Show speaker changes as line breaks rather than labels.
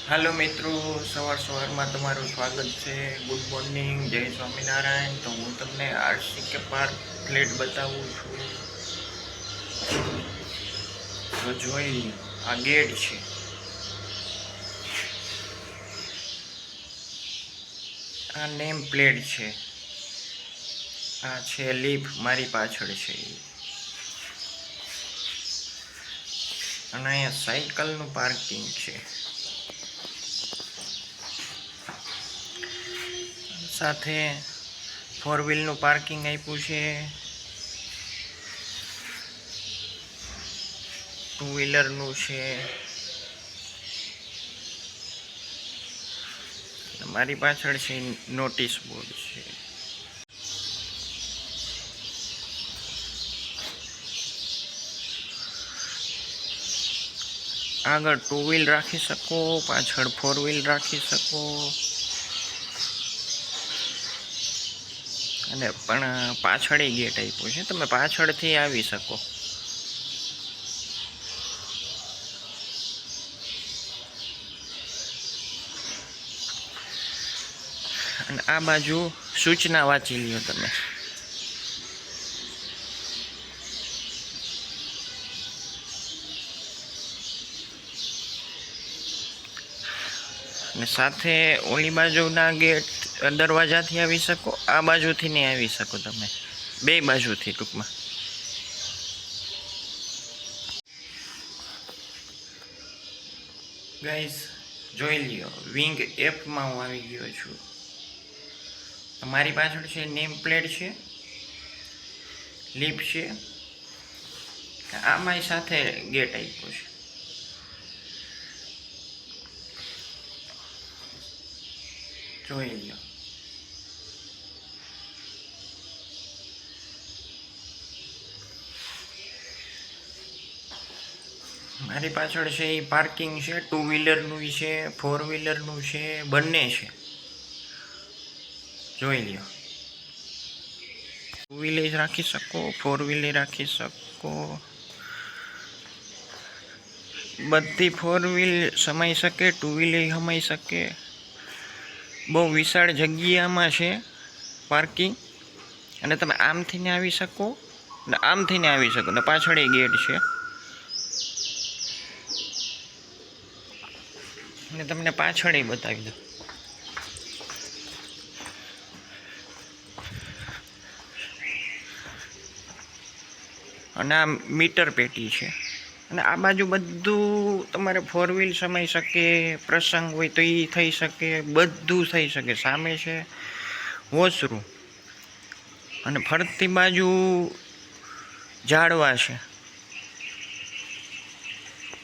હાલો મિત્રો, સવારમાં તમારું સ્વાગત છે. ગુડ મોર્નિંગ, જય સ્વામિનારાયણ. તો હું તમને આરસીકે પાર્ક ફ્લેટ બતાવું છું. તો જોઈ આ ગેટ છે. આ નેમ પ્લેટ છે. આ છે લીફ મારી પાછળ છે. અને અહીંયા સાયકલનું પાર્કિંગ છે. સાથે 4 વ્હીલનું પાર્કિંગ આપ્યું છે. 2 વ્હીલરનું છે. મારી પાછળ છે નોટિસ બોર્ડ છે. આગળ 2 વ્હીલ રાખી શકો, પાછળ 4 વ્હીલ રાખી શકો. અને પણ પાછળ ગેટ આપ્યો છે, તમે પાછળથી આવી શકો. અને આ બાજુ સૂચના વાંચી લ્યો તમે. અને સાથે ઓલી બાજુના ગેટ દરવાજાથી આવી શકો, આ બાજુથી નહીં આવી શકો તમે, બે બાજુથી ટૂંકમાં. ગાઈસ જોઈ લ્યો, વિંગ એફમાં હું આવી ગયો છું. મારી પાછળ છે નેમ પ્લેટ છે, લીફ છે. આમાંય સાથે ગેટ આપ્યો છે. જોઈ લો. મારી પાછળ છે એ પાર્કિંગ છે. 2 વ્હીલરનું છે, 4 વ્હીલરનું છે, બંને છે. જોઈ લ્યો. 2 વ્હીલર રાખી શકો, 4 વ્હીલર રાખી શકો. બધી 4 વ્હીલ સમાઈ શકે, 2 વ્હીલર સમાઈ શકે. બહુ વિશાળ જગ્યામાં છે પાર્કિંગ. અને તમે આમથી ને આવી શકો ને આમથી ને આવી શકો, ને પાછળ ગેટ છે. અને તમને પાછળ બતાવી દો. અને આ મીટર પેટી છે. અને આ બાજુ બધું તમારે 4 વ્હીલ સમાઈ શકે, પ્રસંગ હોય તો એ થઈ શકે, બધું થઈ શકે. સામે છે વોશરૂમ અને ફરતી બાજુ ઝાડવા છે.